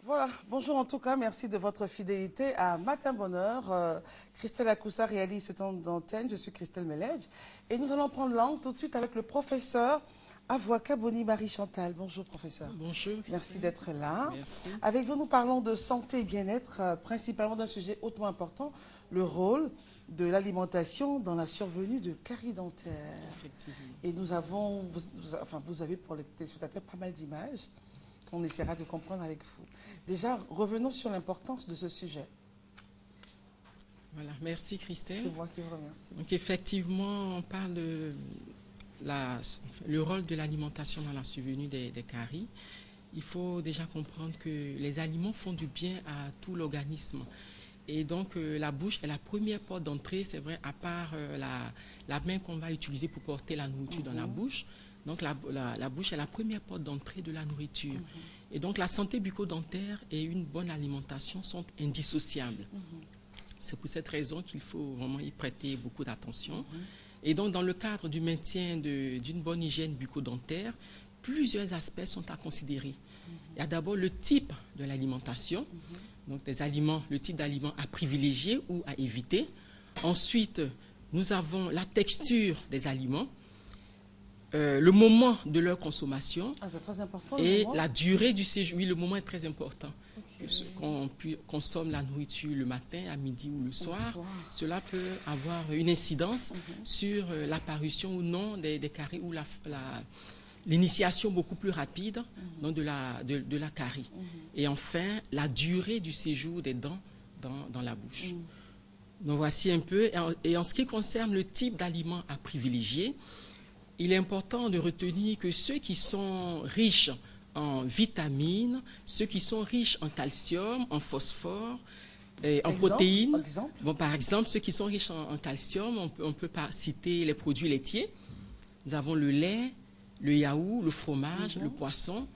Voilà, bonjour en tout cas, merci de votre fidélité à Matin Bonheur. Christelle Akoussa réalise ce temps d'antenne, je suis Christelle Melledge. Et nous allons prendre langue tout de suite avec le professeur Avouaka Boni Marie-Chantal. Bonjour professeur. Bonjour. Merci d'être là. Merci. Avec vous, nous parlons de santé et bien-être, principalement d'un sujet hautement important, le rôle de l'alimentation dans la survenue de caries dentaires. Effectivement. Et nous avons, vous avez pour les téléspectateurs pas mal d'images qu'on essaiera de comprendre avec vous. Déjà, revenons sur l'importance de ce sujet. Voilà, merci Christelle. C'est moi qui vous remercie. Donc effectivement, on parle de le rôle de l'alimentation dans la survenue des caries. Il faut déjà comprendre que les aliments font du bien à tout l'organisme. Et donc la bouche est la première porte d'entrée, c'est vrai, à part la main qu'on va utiliser pour porter la nourriture dans la bouche. Donc la bouche est la première porte d'entrée de la nourriture. Et donc la santé bucco-dentaire et une bonne alimentation sont indissociables. C'est pour cette raison qu'il faut vraiment y prêter beaucoup d'attention. Et donc dans le cadre du maintien d'une bonne hygiène bucco-dentaire, plusieurs aspects sont à considérer. Il y a d'abord le type de l'alimentation, donc des aliments, le type d'aliments à privilégier ou à éviter. Ensuite, nous avons la texture des aliments, le moment de leur consommation et la durée du séjour. Oui, le moment est très important. Qu'on consomme la nourriture le matin, à midi ou le soir, cela peut avoir une incidence sur l'apparition ou non des caries ou l'initiation beaucoup plus rapide donc de la carie. Et enfin, la durée du séjour des dents dans la bouche. Donc voici un peu. Et en ce qui concerne le type d'aliments à privilégier, il est important de retenir que ceux qui sont riches en vitamines, ceux qui sont riches en calcium, en phosphore, en protéines. Bon, par exemple, ceux qui sont riches en calcium, on peut pas citer les produits laitiers. Nous avons le lait, le yaourt, le fromage, le poisson.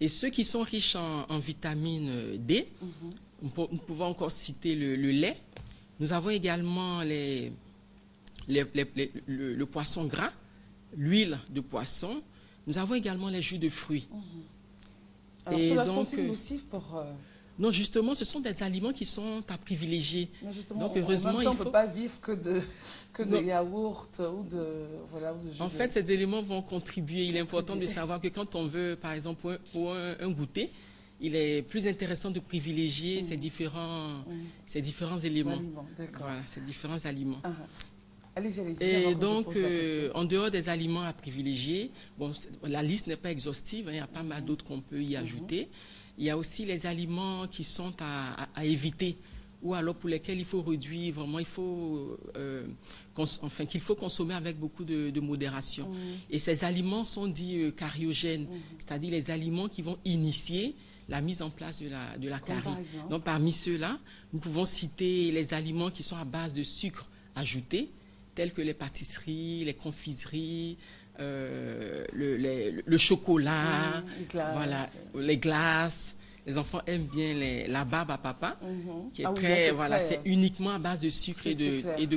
Et ceux qui sont riches en vitamine D, nous pouvons encore citer le lait. Nous avons également le poisson gras, l'huile de poisson. Nous avons également les jus de fruits. Alors, ceux-là sont-ils nocifs pour... Non, justement, ce sont des aliments qui sont à privilégier. Mais justement, donc, heureusement, on ne peut pas vivre que de yaourt ou de jus. En fait, ces éléments vont contribuer. Il est important de savoir que quand on veut, par exemple, pour un goûter, il est plus intéressant de privilégier ces différents éléments. Voilà, ces différents aliments. Allez-y. Et donc, en dehors des aliments à privilégier, bon, la liste n'est pas exhaustive, hein, il y a pas mal d'autres qu'on peut y ajouter. Il y a aussi les aliments qui sont à éviter ou alors pour lesquels il faut réduire, vraiment, qu'il faut consommer avec beaucoup de modération. Et ces aliments sont dits cariogènes, c'est-à-dire les aliments qui vont initier la mise en place de la carie. Donc, parmi ceux-là, nous pouvons citer les aliments qui sont à base de sucre ajouté, tels que les pâtisseries, les confiseries, le chocolat, les glaces. Les enfants aiment bien la barbe à papa, qui est c'est uniquement à base de sucre et de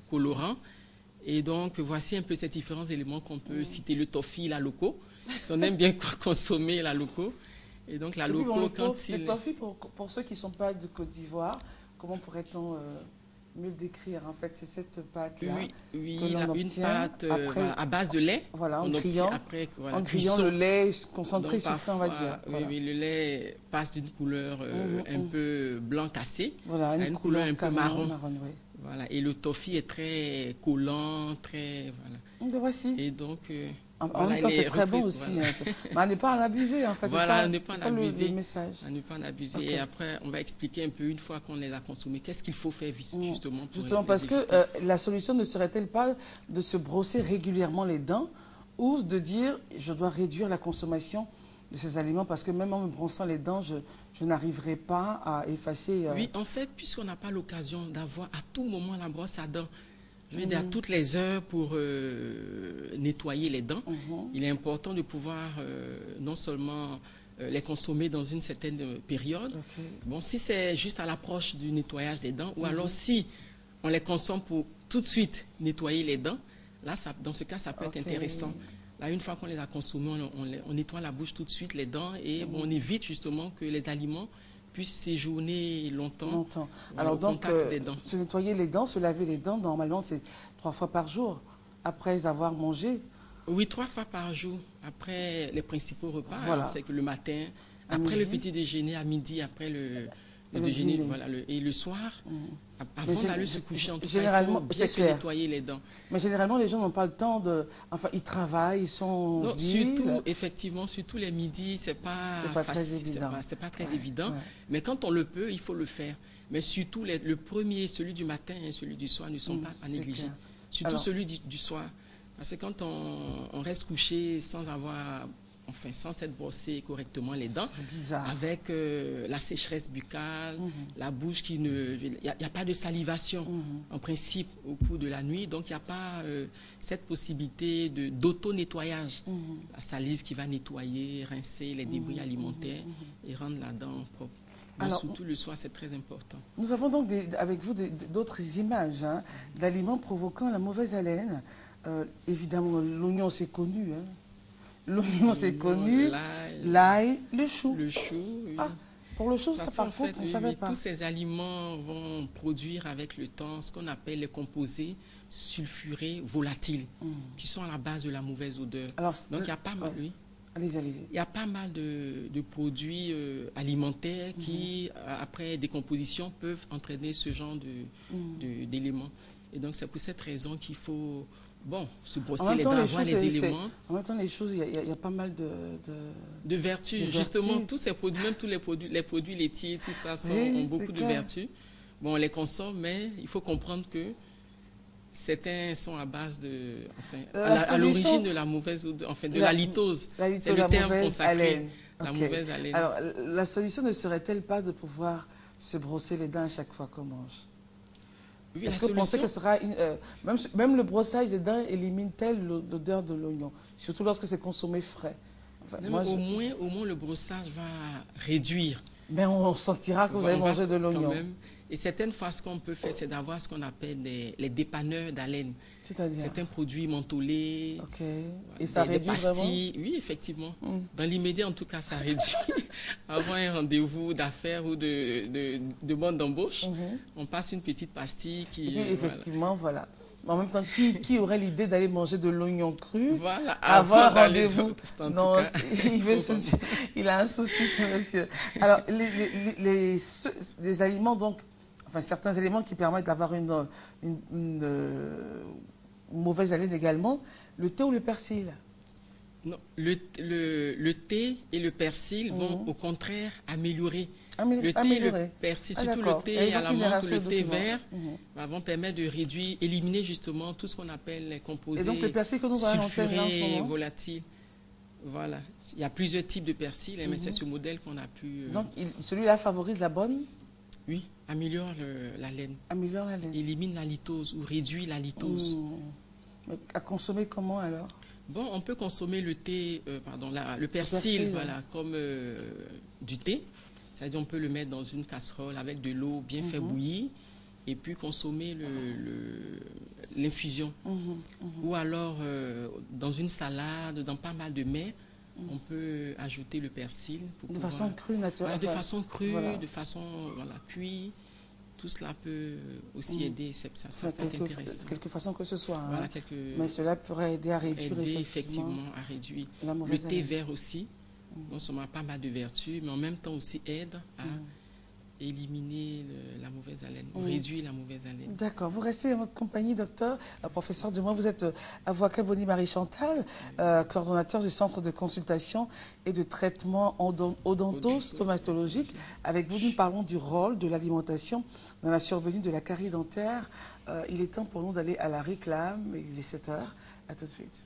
colorant. Et donc, voici un peu ces différents éléments qu'on peut citer. Le toffee, la loco. On aime bien consommer la loco. Et donc, la loco, le toffee, pour ceux qui ne sont pas de Côte d'Ivoire, comment pourrait-on... mieux le décrire, en fait, c'est cette pâte-là. Oui, une pâte à base de lait. Voilà, en cuillant le lait concentré sucré, on va dire. Oui, le lait passe d'une couleur un peu blanc cassé à une couleur un peu marron. Voilà, et le toffee est très collant, très... Voilà. Voici. Et donc... en même temps, c'est très bon aussi. Mais à ne pas en abuser, en fait. Voilà, c'est ça le message. À ne pas en abuser. Et après, on va expliquer un peu, une fois qu'on les a consommés, qu'est-ce qu'il faut faire justement pour Justement, parce que la solution ne serait-elle pas de se brosser régulièrement les dents ou de dire, je dois réduire la consommation de ces aliments parce que même en me brossant les dents, je n'arriverai pas à effacer... Oui, en fait, puisqu'on n'a pas l'occasion d'avoir à tout moment la brosse à dents, je veux dire, à toutes les heures pour nettoyer les dents, il est important de pouvoir non seulement les consommer dans une certaine période. Bon, si c'est juste à l'approche du nettoyage des dents, ou alors si on les consomme pour tout de suite nettoyer les dents, là, dans ce cas, ça peut être intéressant. Là, une fois qu'on les a consommés, on nettoie la bouche tout de suite, les dents, et bon, on évite justement que les aliments puissent séjourner longtemps, Alors au donc, contact des dents. se nettoyer les dents, se laver les dents, normalement c'est 3 fois par jour, après avoir mangé. Oui, 3 fois par jour, après les principaux repas, Voilà. c'est que le matin, À après le midi. petit déjeuner, à midi, après le Le déjeuner, dîner. voilà, et le soir, Mais avant d'aller se coucher, en tout cas, il généralement, faut bien c'est se clair. nettoyer les dents. Mais généralement, les gens n'ont pas le temps de... Enfin, ils travaillent, ils sont en Non, ville. surtout, effectivement, surtout les midis, c'est pas C'est pas très facile, évident. c'est pas très évident. Ouais. Mais quand on le peut, il faut le faire. Mais surtout, le premier, celui du matin et celui du soir ne sont pas à c'est négliger. clair. Surtout Alors- celui du soir. Parce que quand on reste couché sans avoir, enfin, sans s'être brossé correctement les dents, C'est bizarre. avec la sécheresse buccale, la bouche qui ne... Il n'y a pas de salivation, en principe, au cours de la nuit. Donc, il n'y a pas cette possibilité d'auto-nettoyage. La salive qui va nettoyer, rincer les débris alimentaires et rendre la dent propre. Donc, Alors, surtout le soir, c'est très important. Nous avons donc avec vous d'autres images d'aliments provoquant la mauvaise haleine. Évidemment, l'oignon, c'est connu. Hein. L'oignon, c'est connu. L'ail, le chou. Le chou, oui. Ah, pour le chou, Parce ça qu'en par contre, on ne oui, savait pas. tous ces aliments vont produire avec le temps ce qu'on appelle les composés sulfurés volatiles, qui sont à la base de la mauvaise odeur. Alors, Donc, il y a pas mal, oui. Allez-y, allez-y. Il y a pas mal de produits alimentaires qui, après décomposition, peuvent entraîner ce genre d'éléments. Et donc, c'est pour cette raison qu'il faut, bon, se brosser les dents, avoir les éléments. En même temps, les choses, il y a pas mal de vertus. Justement, tous ces produits, même tous les produits laitiers, tout ça, ont beaucoup de vertus. Bon, on les consomme, mais il faut comprendre que certains sont à base de, enfin, à l'origine de la mauvaise odeur, enfin, de la litose. C'est le terme consacré, la mauvaise haleine. Alors, la solution ne serait-elle pas de pouvoir se brosser les dents à chaque fois qu'on mange? Oui, est-ce que vous pensez que ce sera même le brossage des dents élimine-t-elle l'odeur de l'oignon, surtout lorsque c'est consommé frais? Enfin, non, au moins le brossage va réduire. Mais on sentira que vous avez mangé de l'oignon. Et certaines fois, ce qu'on peut faire, c'est d'avoir ce qu'on appelle les dépanneurs d'haleine. C'est-à-dire certains produits mentholés, et ça réduit des pastilles. Vraiment? Oui, effectivement. Dans l'immédiat, en tout cas, ça réduit. Avant un rendez-vous d'affaires ou de demande d'embauche, on passe une petite pastille qui... Oui, effectivement, voilà. En même temps, qui aurait l'idée d'aller manger de l'oignon cru avant un rendez-vous? Non, il a un souci, ce monsieur. Alors, les aliments, donc, enfin, certains éléments qui permettent d'avoir une mauvaise haleine également, le thé ou le persil? Non, le thé et le persil vont au contraire améliorer. Le thé et le persil, surtout le thé à la menthe ou le thé vert, vont permettre de réduire, éliminer justement tout ce qu'on appelle les composés sulfurés, volatiles. Voilà. Il y a plusieurs types de persil, mais c'est ce modèle qu'on a pu... Donc, celui-là favorise la bonne? Oui, améliore la laine. Améliore la laine. Élimine la litose ou réduit la litose. Mais à consommer comment alors? Bon, on peut consommer le thé, le persil, voilà, comme du thé. C'est-à-dire on peut le mettre dans une casserole avec de l'eau bien fait bouillir et puis consommer l'infusion. Ou alors, dans une salade, dans pas mal de mets, on peut ajouter le persil. Façon crue, naturelle. De façon crue, de façon cuite. Tout cela peut aussi aider, ça peut être intéressant. Quelque façon que ce soit. Voilà, mais cela pourrait aider à réduire effectivement à réduire. Le thé vert aussi, non seulement pas mal de vertus, mais en même temps aussi aide à éliminer la mauvaise haleine, réduire la mauvaise haleine. D'accord. Vous restez en notre compagnie, docteur, professeur Dumont. Vous êtes avocat Bonnie Marie-Chantal, coordonnateur du Centre de consultation et de traitement odonto-stomatologique. Avec vous, nous parlons du rôle de l'alimentation dans la survenue de la carie dentaire. Il est temps pour nous d'aller à la réclame. Il est 7 h. À tout de suite.